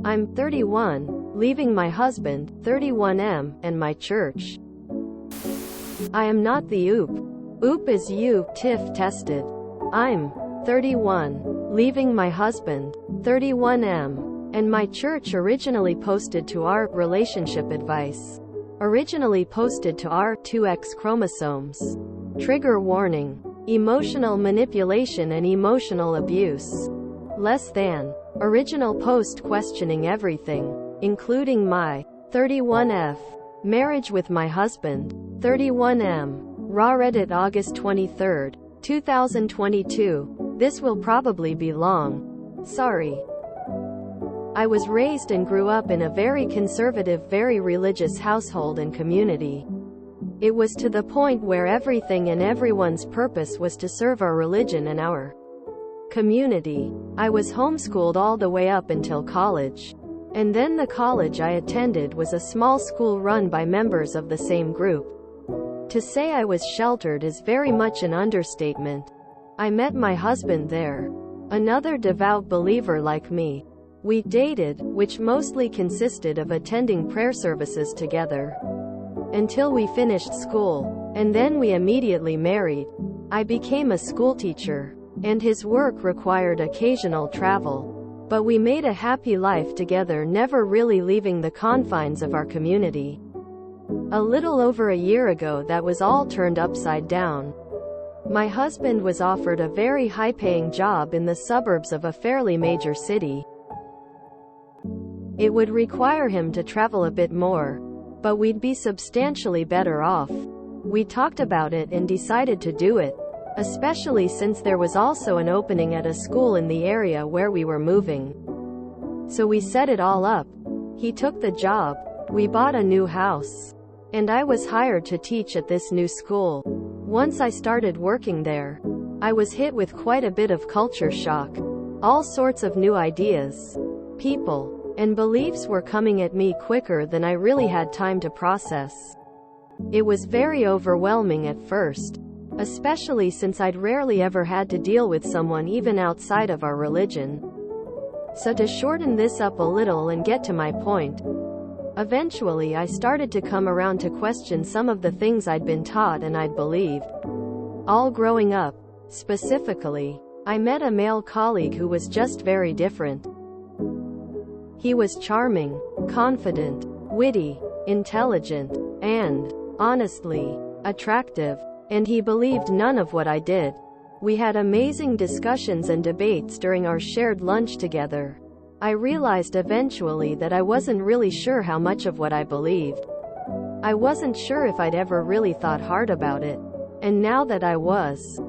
I'm 31, leaving my husband, 31M, and my church. I am not the OOP. OOP is you, TIFF tested. I'm 31, leaving my husband, 31M, and my church originally posted to our relationship advice. Originally posted to our 2X chromosomes. Trigger warning. Emotional manipulation and emotional abuse. Less than. Original post questioning everything, including my 31F. Marriage with my husband, 31M. Raw Reddit August 23, 2022. This will probably be long. Sorry. I was raised and grew up in a very conservative, very religious household and community. It was to the point where everything and everyone's purpose was to serve our religion and our community. I was homeschooled all the way up until college. And then the college I attended was a small school run by members of the same group. To say I was sheltered is very much an understatement. I met my husband there. Another devout believer like me. We dated, which mostly consisted of attending prayer services together, until we finished school. And then we immediately married. I became a schoolteacher, and his work required occasional travel. But we made a happy life together, never really leaving the confines of our community. A little over a year ago, that was all turned upside down. My husband was offered a very high-paying job in the suburbs of a fairly major city. It would require him to travel a bit more, but we'd be substantially better off. We talked about it and decided to do it, especially since there was also an opening at a school in the area where we were moving. So we set it all up. He took the job, we bought a new house, and I was hired to teach at this new school. Once I started working there, I was hit with quite a bit of culture shock. All sorts of new ideas, people, and beliefs were coming at me quicker than I really had time to process. It was very overwhelming at first, especially since I'd rarely ever had to deal with someone even outside of our religion. So to shorten this up a little and get to my point, eventually I started to come around to question some of the things I'd been taught and I'd believed. All growing up. Specifically, I met a male colleague who was just very different. He was charming, confident, witty, intelligent, and, honestly, attractive. And he believed none of what I did. We had amazing discussions and debates during our shared lunch together. I realized eventually that I wasn't really sure how much of what I believed. I wasn't sure if I'd ever really thought hard about it. And now that I was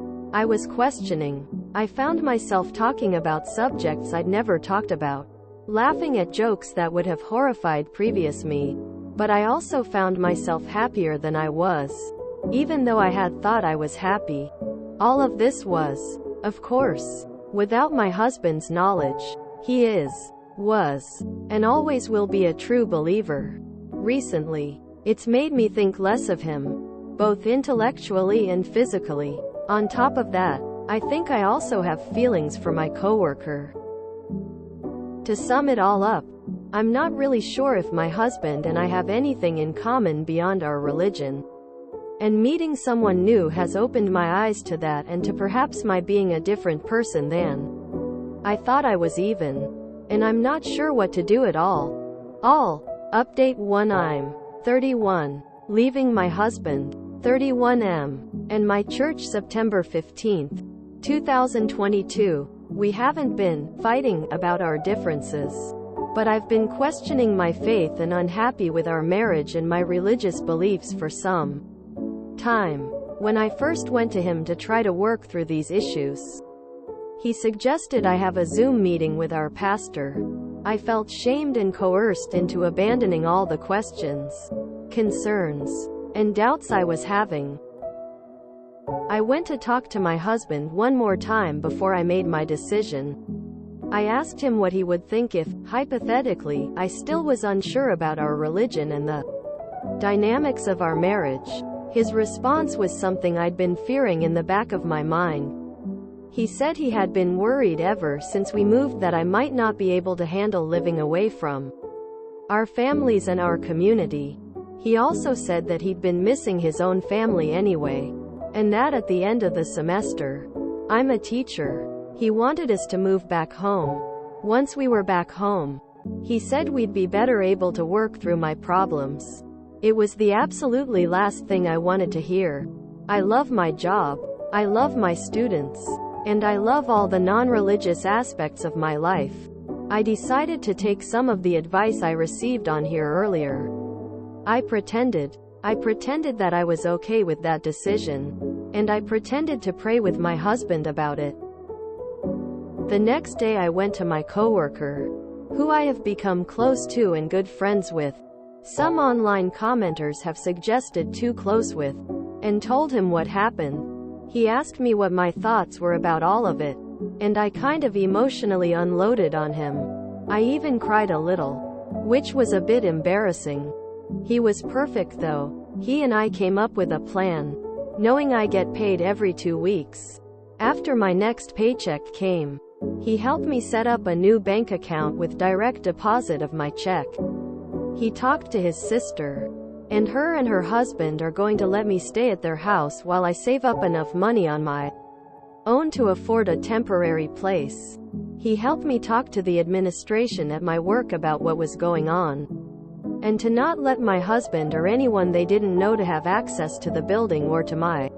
questioning. I found myself talking about subjects I'd never talked about, laughing at jokes that would have horrified previous me. But I also found myself happier than I was, even though I had thought I was happy. All of this was, of course, without my husband's knowledge. He is, was, and always will be a true believer. Recently, it's made me think less of him, both intellectually and physically. On top of that, I think I also have feelings for my coworker. To sum it all up, I'm not really sure if my husband and I have anything in common beyond our religion. And meeting someone new has opened my eyes to that and to perhaps my being a different person than I thought I was even. And I'm not sure what to do at all. Update 1. I'm 31, leaving my husband, 31M, and my church September 15, 2022. We haven't been fighting about our differences, but I've been questioning my faith and unhappy with our marriage and my religious beliefs for some time. When I first went to him to try to work through these issues, he suggested I have a Zoom meeting with our pastor. I felt shamed and coerced into abandoning all the questions, concerns, and doubts I was having. I went to talk to my husband one more time before I made my decision. I asked him what he would think if, hypothetically, I still was unsure about our religion and the dynamics of our marriage. His response was something I'd been fearing in the back of my mind. He said he had been worried ever since we moved that I might not be able to handle living away from our families and our community. He also said that he'd been missing his own family anyway, and that at the end of the semester, I'm a teacher. He wanted us to move back home. Once we were back home, he said we'd be better able to work through my problems. It was the absolutely last thing I wanted to hear. I love my job. I love my students. And I love all the non-religious aspects of my life. I decided to take some of the advice I received on here earlier. I pretended that I was okay with that decision. And I pretended to pray with my husband about it. The next day I went to my coworker, who I have become close to and good friends with. Some online commenters have suggested too close with, and told him what happened. He asked me what my thoughts were about all of it, and I kind of emotionally unloaded on him. I even cried a little, which was a bit embarrassing. He was perfect though. He and I came up with a plan, knowing I get paid every 2 weeks. After my next paycheck came, he helped me set up a new bank account with direct deposit of my check. He talked to his sister, and her husband are going to let me stay at their house while I save up enough money on my own to afford a temporary place. He helped me talk to the administration at my work about what was going on, and to not let my husband or anyone they didn't know to have access to the building or to my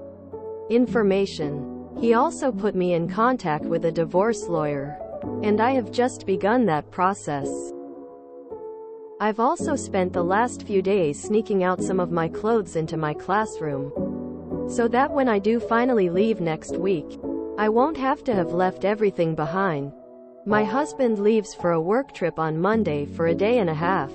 information. He also put me in contact with a divorce lawyer, and I have just begun that process. I've also spent the last few days sneaking out some of my clothes into my classroom, so that when I do finally leave next week, I won't have to have left everything behind. My husband leaves for a work trip on Monday for a day and a half.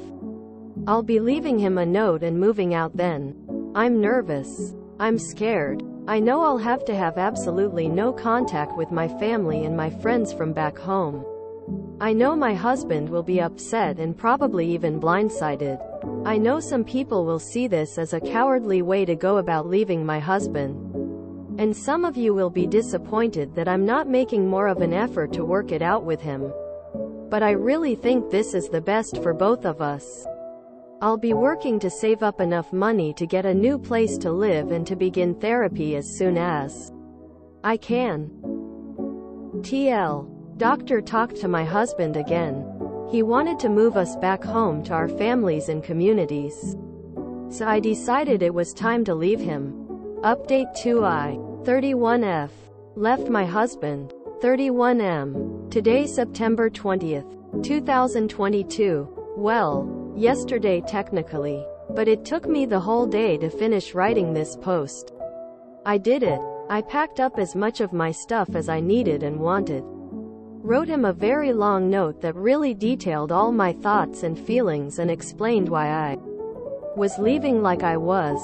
I'll be leaving him a note and moving out then. I'm nervous. I'm scared. I know I'll have to have absolutely no contact with my family and my friends from back home. I know my husband will be upset and probably even blindsided. I know some people will see this as a cowardly way to go about leaving my husband. And some of you will be disappointed that I'm not making more of an effort to work it out with him. But I really think this is the best for both of us. I'll be working to save up enough money to get a new place to live and to begin therapy as soon as I can. TL. Doctor talked to my husband again. He wanted to move us back home to our families and communities. So I decided it was time to leave him. Update 2I. 31F. Left my husband. 31M. Today, September 20th, 2022. Well, yesterday technically. But it took me the whole day to finish writing this post. I did it. I packed up as much of my stuff as I needed and wanted. Wrote him a very long note that really detailed all my thoughts and feelings and explained why I was leaving like I was.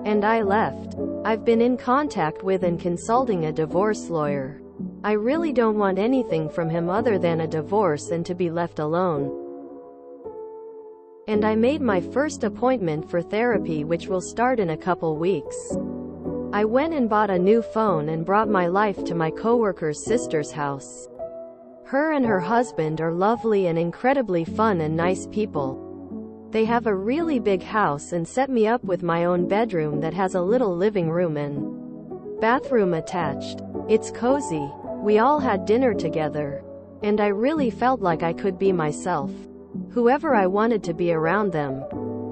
And I left. I've been in contact with and consulting a divorce lawyer. I really don't want anything from him other than a divorce and to be left alone. And I made my first appointment for therapy, which will start in a couple weeks. I went and bought a new phone and brought my life to my coworker's sister's house. Her and her husband are lovely and incredibly fun and nice people. They have a really big house and set me up with my own bedroom that has a little living room and bathroom attached. It's cozy. We all had dinner together, and I really felt like I could be myself. Whoever I wanted to be around them.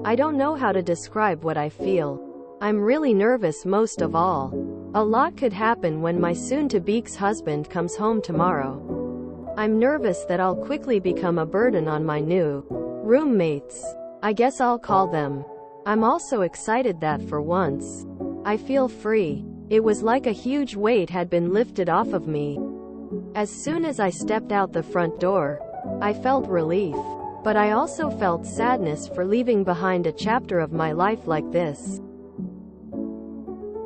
I don't know how to describe what I feel. I'm really nervous most of all. A lot could happen when my soon-to-be's husband comes home tomorrow. I'm nervous that I'll quickly become a burden on my new roommates. I guess I'll call them. I'm also excited that for once, I feel free. It was like a huge weight had been lifted off of me. As soon as I stepped out the front door, I felt relief. But I also felt sadness for leaving behind a chapter of my life like this.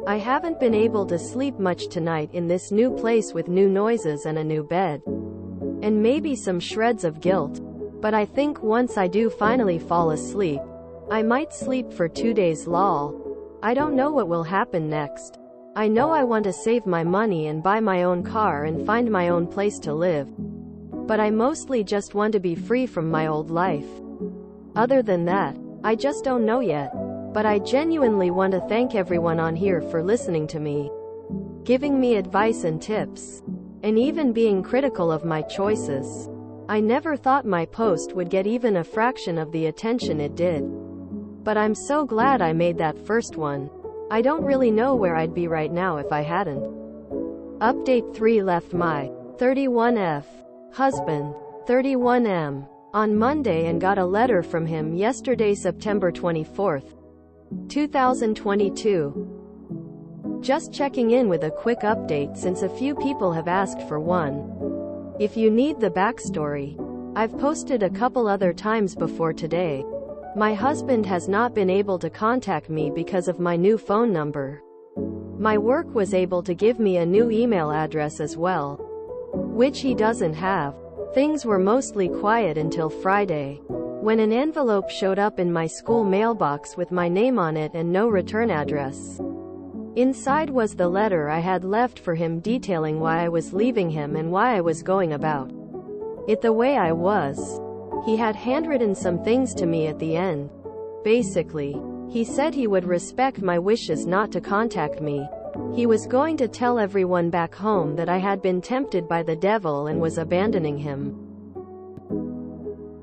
I haven't been able to sleep much tonight in this new place with new noises and a new bed. And maybe some shreds of guilt. But I think once I do finally fall asleep, I might sleep for 2 days lol. I don't know what will happen next. I know I want to save my money and buy my own car and find my own place to live. But I mostly just want to be free from my old life. Other than that, I just don't know yet. But I genuinely want to thank everyone on here for listening to me, giving me advice and tips, and even being critical of my choices. I never thought my post would get even a fraction of the attention it did. But I'm so glad I made that first one. I don't really know where I'd be right now if I hadn't. Update 3 left my 31F husband, 31M, on Monday and got a letter from him yesterday, September 24th, 2022. Just checking in with a quick update since a few people have asked for one. If you need the backstory, I've posted a couple other times before today. My husband has not been able to contact me because of my new phone number. My work was able to give me a new email address as well, which he doesn't have. Things were mostly quiet until Friday, when an envelope showed up in my school mailbox with my name on it and no return address. Inside was the letter I had left for him detailing why I was leaving him and why I was going about it the way I was. He had handwritten some things to me at the end. Basically, he said he would respect my wishes not to contact me. He was going to tell everyone back home that I had been tempted by the devil and was abandoning him.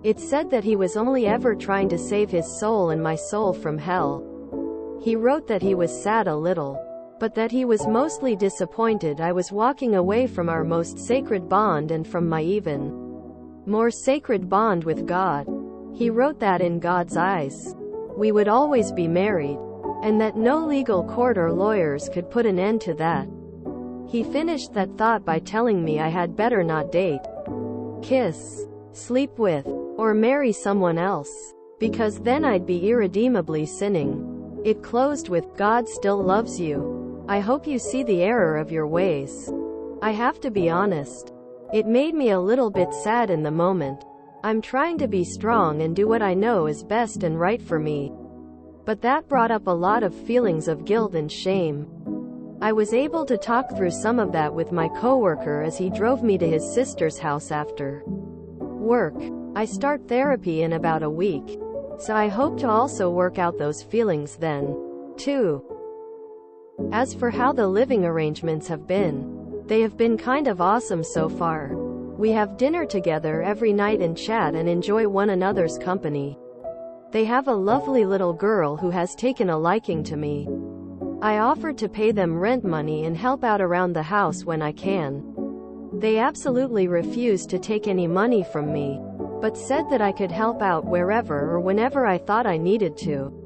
It said that he was only ever trying to save his soul and my soul from hell. He wrote that he was sad a little, but that he was mostly disappointed I was walking away from our most sacred bond and from my even more sacred bond with God. He wrote that in God's eyes, we would always be married, and that no legal court or lawyers could put an end to that. He finished that thought by telling me I had better not date, kiss, sleep with, or marry someone else, because then I'd be irredeemably sinning. It closed with, God still loves you. I hope you see the error of your ways. I have to be honest. It made me a little bit sad in the moment. I'm trying to be strong and do what I know is best and right for me. But that brought up a lot of feelings of guilt and shame. I was able to talk through some of that with my coworker as he drove me to his sister's house after work. I start therapy in about a week, so I hope to also work out those feelings then, too. As for how the living arrangements have been, they have been kind of awesome so far. We have dinner together every night and chat and enjoy one another's company. They have a lovely little girl who has taken a liking to me. I offered to pay them rent money and help out around the house when I can. They absolutely refused to take any money from me, but said that I could help out wherever or whenever I thought I needed to.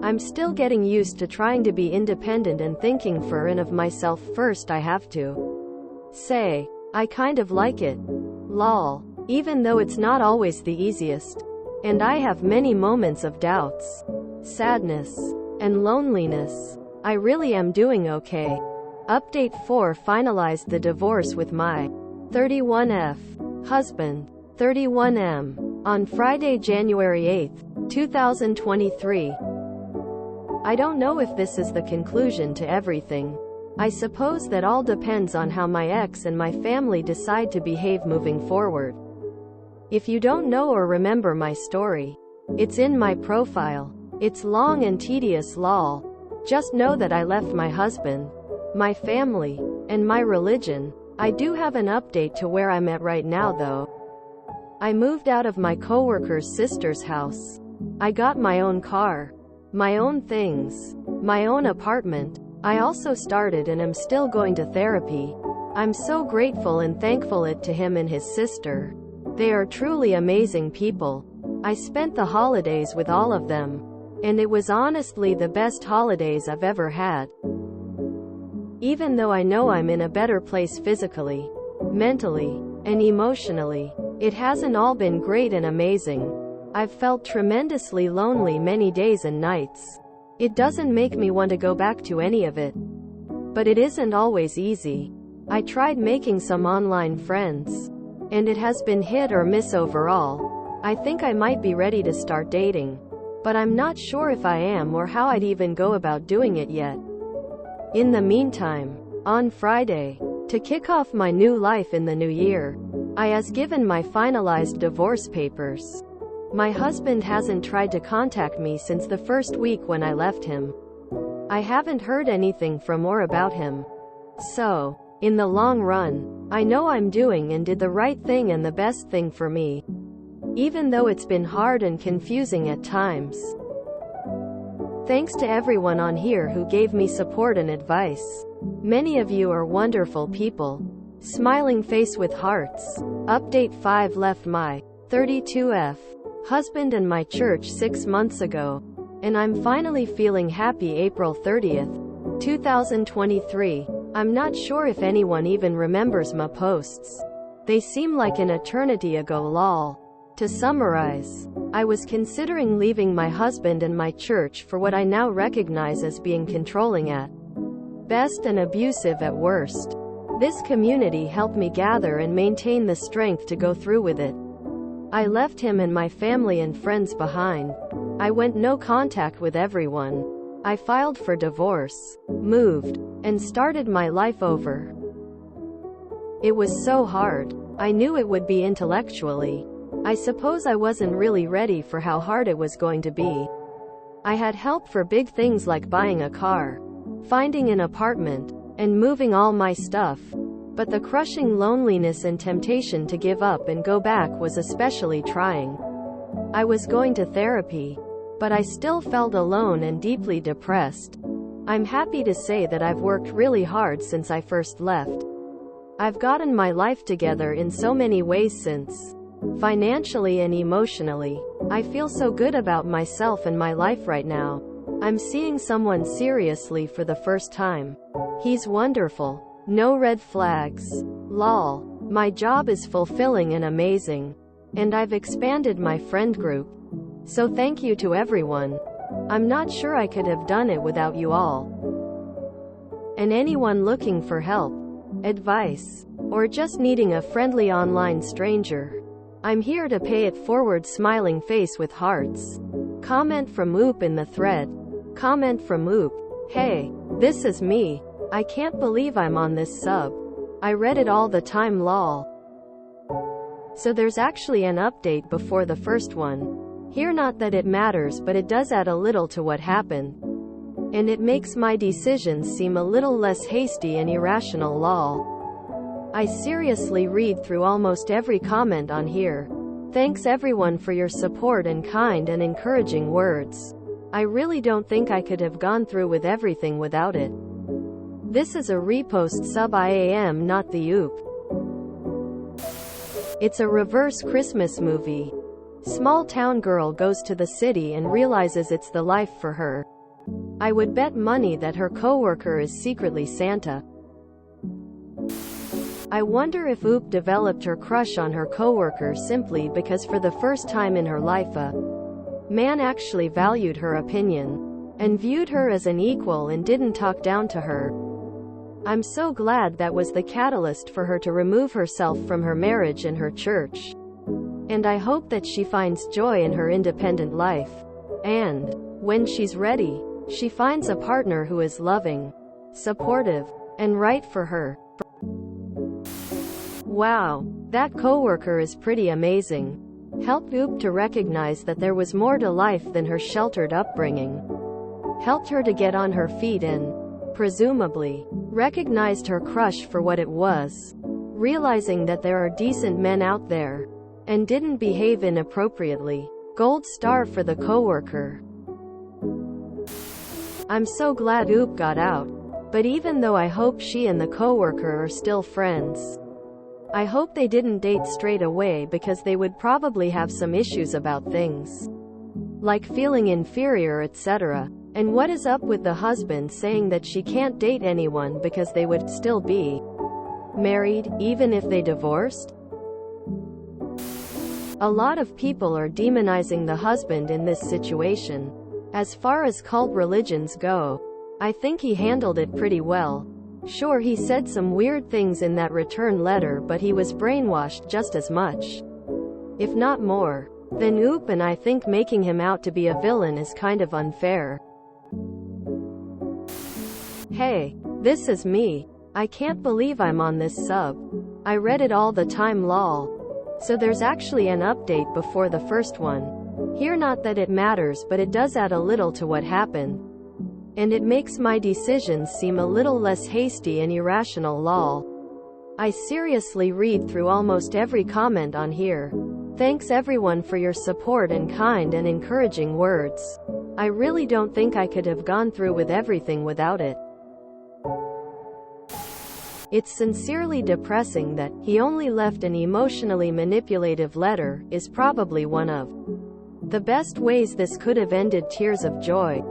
I'm still getting used to trying to be independent and thinking for and of myself first. I have to say, I kind of like it. Lol. Even though it's not always the easiest. And I have many moments of doubts, sadness, and loneliness. I really am doing okay. Update 4 finalized the divorce with my 31F husband, 31M, on Friday, January 8, 2023. I don't know if this is the conclusion to everything. I suppose that all depends on how my ex and my family decide to behave moving forward. If you don't know or remember my story, it's in my profile. It's long and tedious, lol. Just know that I left my husband, my family, and my religion. I do have an update to where I'm at right now though. I moved out of my coworker's sister's house. I got my own car, my own things, my own apartment. I also started and am still going to therapy. I'm so grateful and thankful it to him and his sister. They are truly amazing people. I spent the holidays with all of them, and it was honestly the best holidays I've ever had. Even though I know I'm in a better place physically, mentally, and emotionally, it hasn't all been great and amazing. I've felt tremendously lonely many days and nights. It doesn't make me want to go back to any of it. But it isn't always easy. I tried making some online friends, and it has been hit or miss overall. I think I might be ready to start dating, but I'm not sure if I am or how I'd even go about doing it yet. In the meantime, on Friday, to kick off my new life in the new year, I has given my finalized divorce papers. My husband hasn't tried to contact me since the first week when I left him. I haven't heard anything from or about him. So, in the long run, I know I'm doing and did the right thing and the best thing for me. Even though it's been hard and confusing at times. Thanks to everyone on here who gave me support and advice. Many of you are wonderful people. Smiling face with hearts. Update 5 left my 32F husband and my church 6 months ago. And I'm finally feeling happy. April 30th, 2023. I'm not sure if anyone even remembers my posts. They seem like an eternity ago lol. To summarize, I was considering leaving my husband and my church for what I now recognize as being controlling at best and abusive at worst. This community helped me gather and maintain the strength to go through with it. I left him and my family and friends behind. I went no contact with everyone. I filed for divorce, moved, and started my life over. It was so hard. I knew it would be intellectually. I suppose I wasn't really ready for how hard it was going to be. I had help for big things like buying a car, finding an apartment, and moving all my stuff. But the crushing loneliness and temptation to give up and go back was especially trying. I was going to therapy, but I still felt alone and deeply depressed. I'm happy to say that I've worked really hard since I first left. I've gotten my life together in so many ways since. Financially and emotionally. I feel so good about myself and my life right now. I'm seeing someone seriously for the first time. He's wonderful. No red flags. Lol. My job is fulfilling and amazing. And I've expanded my friend group. So thank you to everyone. I'm not sure I could have done it without you all. And anyone looking for help, advice, or just needing a friendly online stranger, I'm here to pay it forward. Smiling face with hearts. Comment from Oop in the thread. Comment from Oop. Hey, this is me. I can't believe I'm on this sub. I read it all the time lol. So there's actually an update before the first one. Here, not that it matters, but it does add a little to what happened. And it makes my decisions seem a little less hasty and irrational lol. I seriously read through almost every comment on here. Thanks everyone for your support and kind and encouraging words. I really don't think I could have gone through with everything without it. This is a repost sub IAM, not the Oop. It's a reverse Christmas movie. Small town girl goes to the city and realizes it's the life for her. I would bet money that her coworker is secretly Santa. I wonder if Oop developed her crush on her coworker simply because for the first time in her life a man actually valued her opinion and viewed her as an equal and didn't talk down to her. I'm so glad that was the catalyst for her to remove herself from her marriage and her church. And I hope that she finds joy in her independent life. And, when she's ready, she finds a partner who is loving, supportive, and right for her. Wow, that coworker is pretty amazing. Helped Oop to recognize that there was more to life than her sheltered upbringing. Helped her to get on her feet and, presumably, recognized her crush for what it was. Realizing that there are decent men out there. And didn't behave inappropriately. Gold star for the coworker. I'm so glad Oop got out. But even though I hope she and the coworker are still friends, I hope they didn't date straight away because they would probably have some issues about things like feeling inferior, etc. And what is up with the husband saying that she can't date anyone because they would still be married, even if they divorced? A lot of people are demonizing the husband in this situation. As far as cult religions go, I think he handled it pretty well. Sure, he said some weird things in that return letter, but he was brainwashed just as much, if not more, than Oop, and I think making him out to be a villain is kind of unfair. Hey, This is me. I can't believe I'm on this sub. I read it all the time lol. So there's actually an update before the first one. Here, not that it matters, but it does add a little to what happened. And it makes my decisions seem a little less hasty and irrational lol. I seriously read through almost every comment on here. Thanks everyone for your support and kind and encouraging words. I really don't think I could have gone through with everything without it. It's sincerely depressing that he only left an emotionally manipulative letter is probably one of the best ways this could have ended. Tears of joy.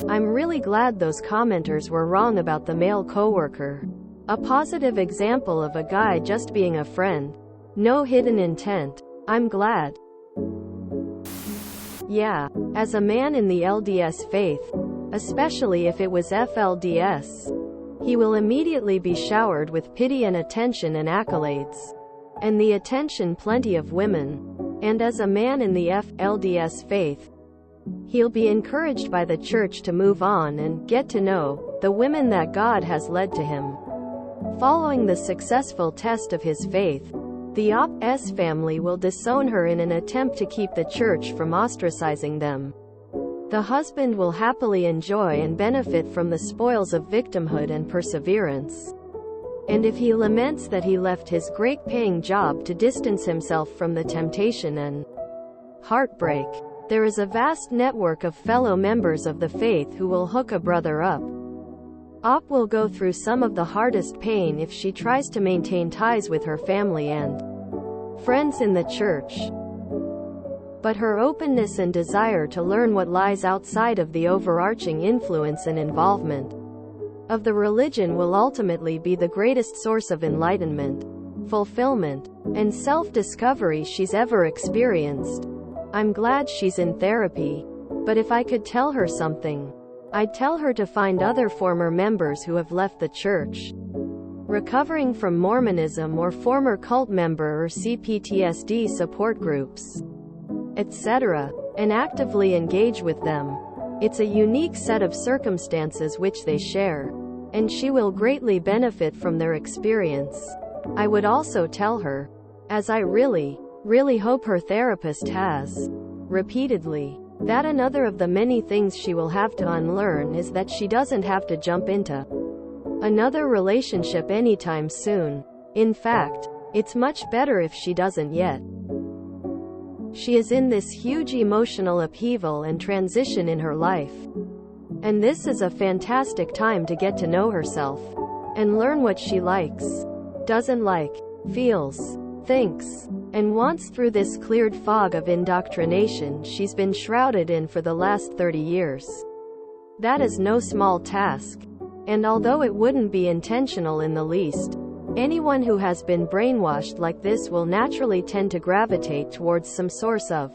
I'm really glad those commenters were wrong about the male coworker. A positive example of a guy just being a friend. No hidden intent. I'm glad. Yeah, as a man in the LDS faith, especially if it was FLDS, he will immediately be showered with pity and attention and accolades. And the attention plenty of women. And as a man in the LDS faith, he'll be encouraged by the church to move on and get to know the women that God has led to him. Following the successful test of his faith, the OP's family will disown her in an attempt to keep the church from ostracizing them. The husband will happily enjoy and benefit from the spoils of victimhood and perseverance. And if he laments that he left his great-paying job to distance himself from the temptation and heartbreak, there is a vast network of fellow members of the faith who will hook a brother up. Op will go through some of the hardest pain if she tries to maintain ties with her family and friends in the church. But her openness and desire to learn what lies outside of the overarching influence and involvement of the religion will ultimately be the greatest source of enlightenment, fulfillment, and self-discovery she's ever experienced. I'm glad she's in therapy. But if I could tell her something, I'd tell her to find other former members who have left the church, recovering from Mormonism, or former cult member or CPTSD support groups, etc., and actively engage with them. It's a unique set of circumstances which they share, and she will greatly benefit from their experience. I would also tell her, as I really hope her therapist has repeatedly, that another of the many things she will have to unlearn is that she doesn't have to jump into another relationship anytime soon. In fact, it's much better if she doesn't yet. She is in this huge emotional upheaval and transition in her life. And this is a fantastic time to get to know herself and learn what she likes, doesn't like, feels, thinks, and wants through this cleared fog of indoctrination she's been shrouded in for the last 30 years. That is no small task. And although it wouldn't be intentional in the least, anyone who has been brainwashed like this will naturally tend to gravitate towards some source of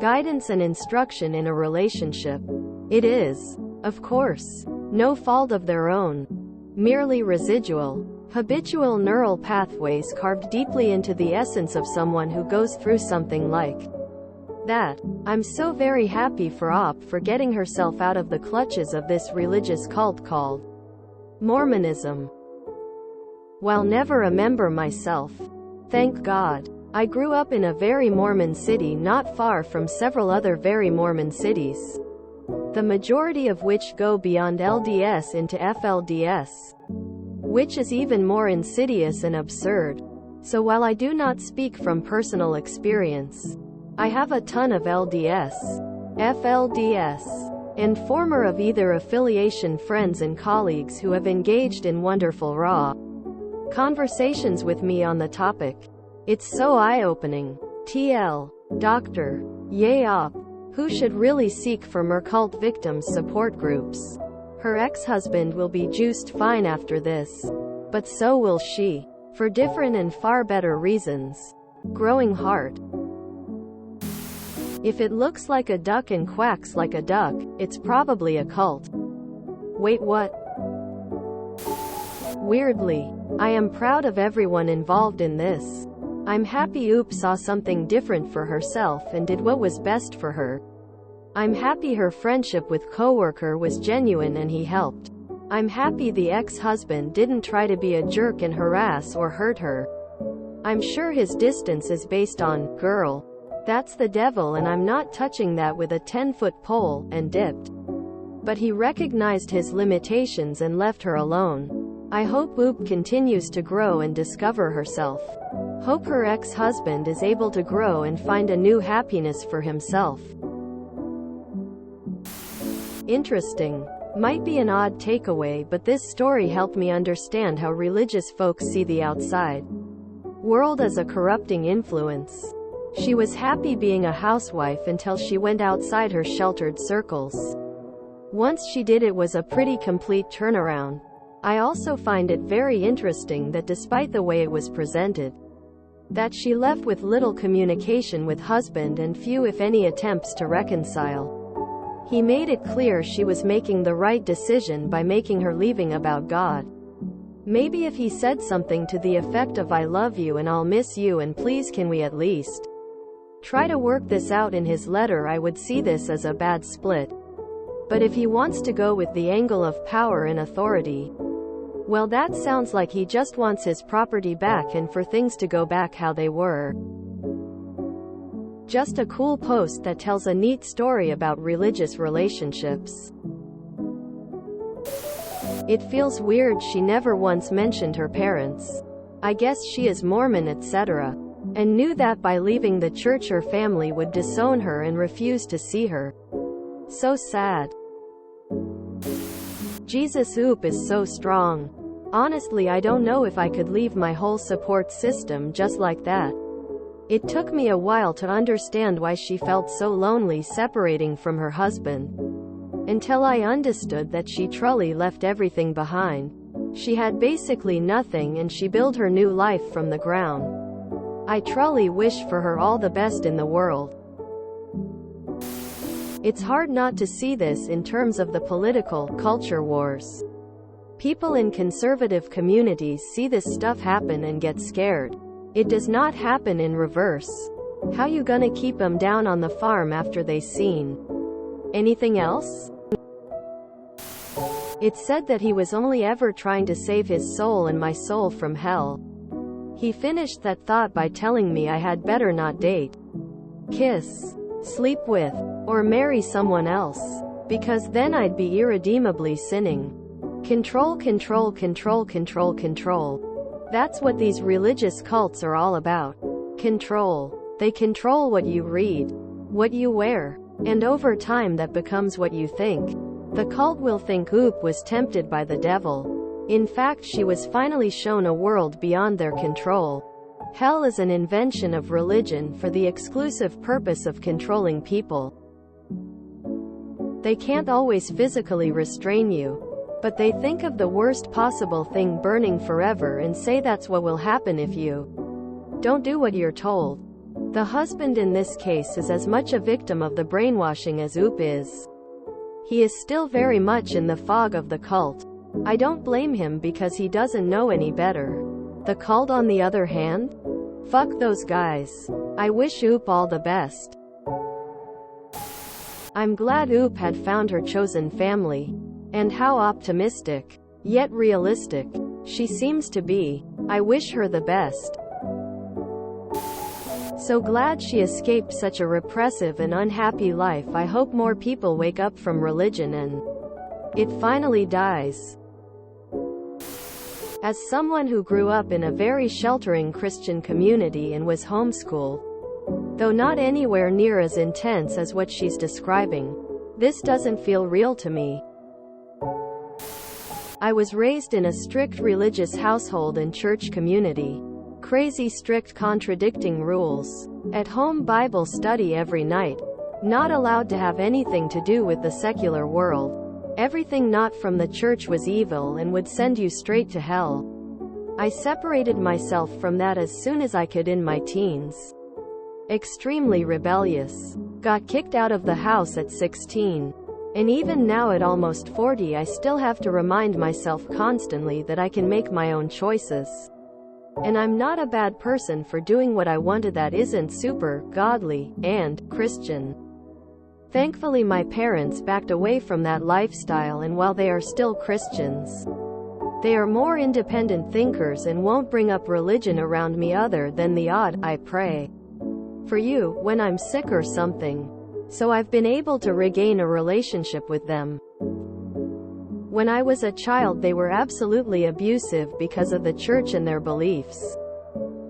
guidance and instruction in a relationship. It is, of course, no fault of their own, merely residual, habitual neural pathways carved deeply into the essence of someone who goes through something like that. I'm so very happy for Op for getting herself out of the clutches of this religious cult called Mormonism. While never a member myself, thank God, I grew up in a very Mormon city not far from several other very Mormon cities, the majority of which go beyond LDS into FLDS, which is even more insidious and absurd. So while I do not speak from personal experience, I have a ton of LDS, FLDS, and former of either affiliation friends and colleagues who have engaged in wonderful raw conversations with me on the topic. It's so eye-opening. TL. Dr. Yay Op, who should really seek for more cult victims support groups. Her ex-husband will be juiced fine after this. But so will she. For different and far better reasons. Growing heart. If it looks like a duck and quacks like a duck, it's probably a cult. Wait, what? Weirdly, I am proud of everyone involved in this. I'm happy Oop saw something different for herself and did what was best for her. I'm happy her friendship with coworker was genuine and he helped. I'm happy the ex-husband didn't try to be a jerk and harass or hurt her. I'm sure his distance is based on, girl, that's the devil and I'm not touching that with a 10-foot pole, and dipped. But he recognized his limitations and left her alone. I hope Oop continues to grow and discover herself. Hope her ex-husband is able to grow and find a new happiness for himself. Interesting. Might be an odd takeaway, but this story helped me understand how religious folks see the outside world as a corrupting influence. She was happy being a housewife until she went outside her sheltered circles. Once she did, it was a pretty complete turnaround. I also find it very interesting that despite the way it was presented, that she left with little communication with husband and few if any attempts to reconcile. He made it clear she was making the right decision by making her leaving about God. Maybe if he said something to the effect of "I love you and I'll miss you and please can we at least try to work this out" in his letter, I would see this as a bad split. But if he wants to go with the angle of power and authority, well, that sounds like he just wants his property back and for things to go back how they were. Just a cool post that tells a neat story about religious relationships. It feels weird she never once mentioned her parents. I guess she is Mormon, etc., and knew that by leaving the church her family would disown her and refuse to see her. So sad. Jesus, Oop is so strong. Honestly, I don't know if I could leave my whole support system just like that. It took me a while to understand why she felt so lonely separating from her husband, until I understood that she truly left everything behind. She had basically nothing and she built her new life from the ground. I truly wish for her all the best in the world. It's hard not to see this in terms of the political culture wars. People in conservative communities see this stuff happen and get scared. It does not happen in reverse. How you gonna keep them down on the farm after they seen anything else? It's said that he was only ever trying to save his soul and my soul from hell. He finished that thought by telling me I had better not date, kiss, sleep with, or marry someone else, because then I'd be irredeemably sinning. Control, control, control, control, control. That's what these religious cults are all about. Control. They control what you read, what you wear, and over time that becomes what you think. The cult will think Oop was tempted by the devil. In fact, she was finally shown a world beyond their control. Hell is an invention of religion for the exclusive purpose of controlling people. They can't always physically restrain you, but they think of the worst possible thing burning forever and say that's what will happen if you don't do what you're told. The husband in this case is as much a victim of the brainwashing as Oop is. He is still very much in the fog of the cult. I don't blame him because he doesn't know any better. The cult, on the other hand? Fuck those guys. I wish Oop all the best. I'm glad Oop had found her chosen family. And how optimistic, yet realistic, she seems to be. I wish her the best. So glad she escaped such a repressive and unhappy life. I hope more people wake up from religion and it finally dies. As someone who grew up in a very sheltering Christian community and was homeschooled, though not anywhere near as intense as what she's describing, this doesn't feel real to me. I was raised in a strict religious household and church community. Crazy strict, contradicting rules. At home, Bible study every night. Not allowed to have anything to do with the secular world. Everything not from the church was evil and would send you straight to hell. I separated myself from that as soon as I could in my teens. Extremely rebellious. Got kicked out of the house at 16. And even now at almost 40, I still have to remind myself constantly that I can make my own choices. And I'm not a bad person for doing what I wanted that isn't super godly and Christian. Thankfully my parents backed away from that lifestyle, and while they are still Christians, they are more independent thinkers and won't bring up religion around me other than the odd, I pray for you, when I'm sick or something. So I've been able to regain a relationship with them. When I was a child they were absolutely abusive because of the church and their beliefs.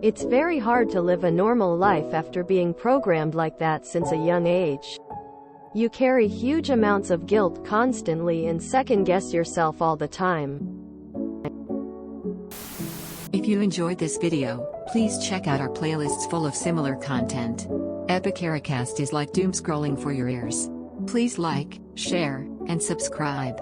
It's very hard to live a normal life after being programmed like that since a young age. You carry huge amounts of guilt constantly and second-guess yourself all the time. If you enjoyed this video, please check out our playlists full of similar content. Epic Ericast is like doom scrolling for your ears. Please like, share, and subscribe.